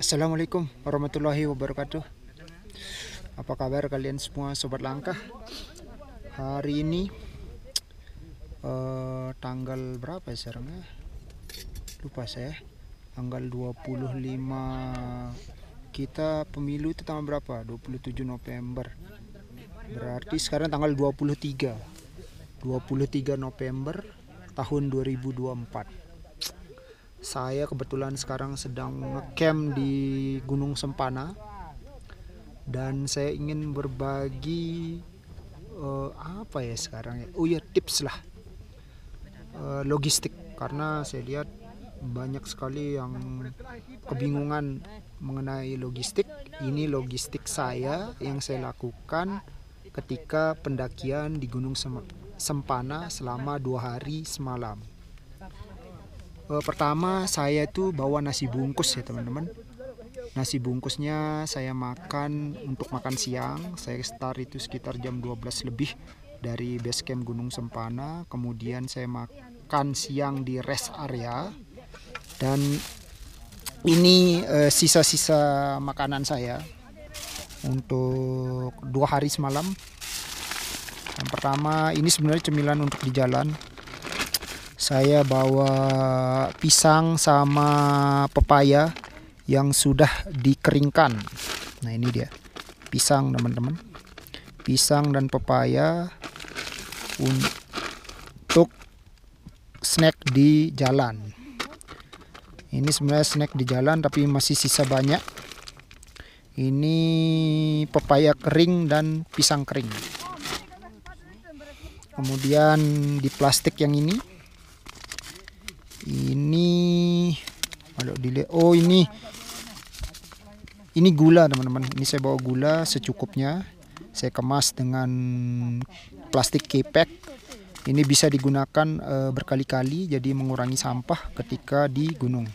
Assalamualaikum warahmatullahi wabarakatuh. Apa kabar kalian semua sobat langkah? Hari ini tanggal berapa ya sekarang ya? Lupa saya. Tanggal 25 kita pemilu itu tanggal berapa? 27 November. Berarti sekarang tanggal 23 November tahun 2024. Saya kebetulan sekarang sedang ngecamp di Gunung Sempana dan saya ingin berbagi apa ya sekarang ya? Oh ya, tips lah logistik, karena saya lihat banyak sekali yang kebingungan mengenai logistik. Ini logistik saya yang saya lakukan ketika pendakian di Gunung Sempana selama 2 hari semalam. Pertama saya tuh bawa nasi bungkus ya teman-teman. Nasi bungkusnya saya makan untuk makan siang. Saya start itu sekitar jam 12 lebih dari base camp Gunung Sempana. Kemudian saya makan siang di rest area. Dan ini sisa-sisa makanan saya untuk 2 hari semalam. Yang pertama, ini sebenarnya cemilan untuk di jalan. Saya bawa pisang sama pepaya yang sudah dikeringkan. Nah ini dia pisang teman-teman. Pisang dan pepaya untuk snack di jalan. Ini sebenarnya snack di jalan tapi masih sisa banyak. Ini pepaya kering dan pisang kering. Kemudian di plastik yang ini kalau dilihat, oh ini gula teman-teman. Ini saya bawa gula secukupnya. Saya kemas dengan plastik K-pack. Ini bisa digunakan berkali-kali, jadi mengurangi sampah ketika di gunung.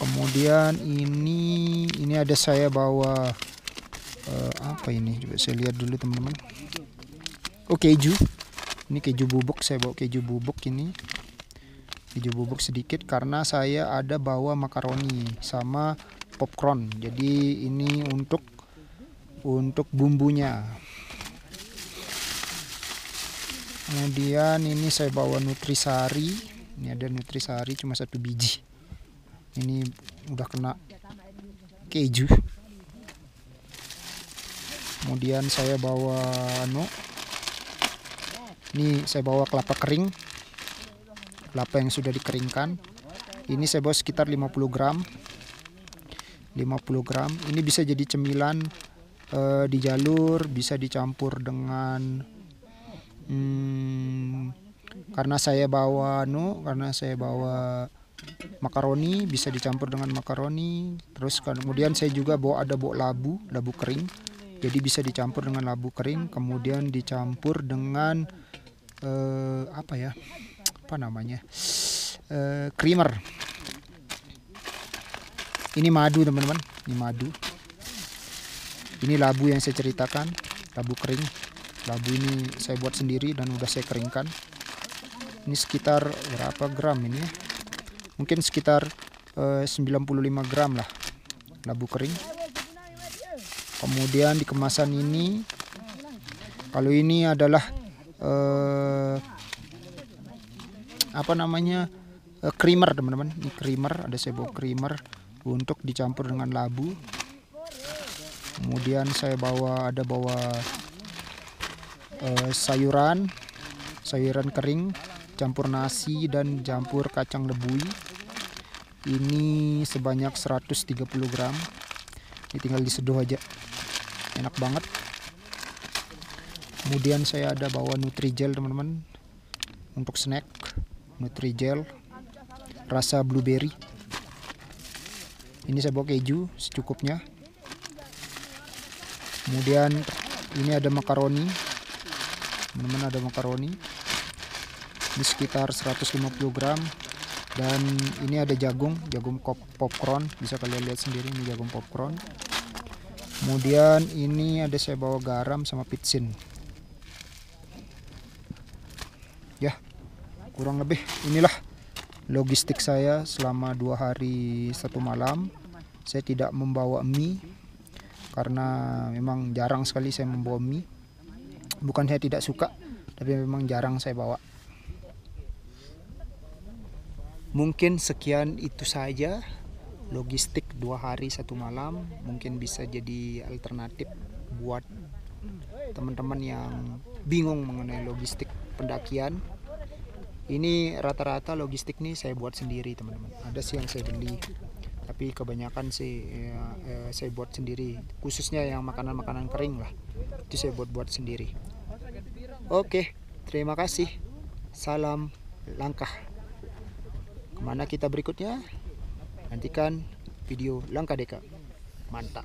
Kemudian ini ada saya bawa apa ini? Coba saya lihat dulu teman-teman. Oh, keju. Ini keju bubuk. Saya bawa keju bubuk ini. Keju bubuk sedikit karena saya ada bawa makaroni sama popcorn. Jadi ini untuk bumbunya. Kemudian ini saya bawa nutrisari. Ini ada nutrisari cuma 1 biji. Ini udah kena keju. Kemudian saya bawa ini saya bawa kelapa kering. Kelapa yang sudah dikeringkan. Ini saya bawa sekitar 50 gram. Ini bisa jadi cemilan di jalur, bisa dicampur dengan karena saya bawa makaroni, bisa dicampur dengan makaroni. Terus kemudian saya juga ada bawa labu kering. Jadi bisa dicampur dengan labu kering, kemudian dicampur dengan creamer. Ini madu teman-teman, ini madu. Ini labu yang saya ceritakan, labu kering. Labu ini saya buat sendiri dan udah saya keringkan. Ini sekitar berapa gram ini? Mungkin sekitar 95 gram lah labu kering. Kemudian di kemasan ini, kalau ini adalah creamer teman-teman. Ini creamer, ada saya bawa creamer untuk dicampur dengan labu. Kemudian saya bawa sayuran kering, campur nasi dan campur kacang lebui. Ini sebanyak 130 gram. Ini tinggal diseduh aja, enak banget. Kemudian saya ada bawa Nutrijel teman-teman untuk snack. Nutrijel rasa blueberry. Ini saya bawa keju secukupnya. Kemudian ini ada makaroni. Teman-teman, ada makaroni. Ini sekitar 150 gram. Dan ini ada jagung popcorn. Bisa kalian lihat sendiri, ini jagung popcorn. Kemudian ini ada saya bawa garam sama pitsin. Ya, kurang lebih inilah logistik saya selama 2 hari 1 malam. Saya tidak membawa mie karena memang jarang sekali saya membawa mie. Bukan saya tidak suka, tapi memang jarang saya bawa. Mungkin sekian itu saja logistik 2 hari 1 malam. Mungkin bisa jadi alternatif buat teman-teman yang bingung mengenai logistik pendakian. Ini rata-rata logistik nih saya buat sendiri teman-teman. Ada sih yang saya beli, tapi kebanyakan sih saya buat sendiri. Khususnya yang makanan-makanan kering lah, itu saya buat sendiri. Oke, terima kasih. Salam langkah. Kemana kita berikutnya? Nantikan video Langkah Deka. Mantap.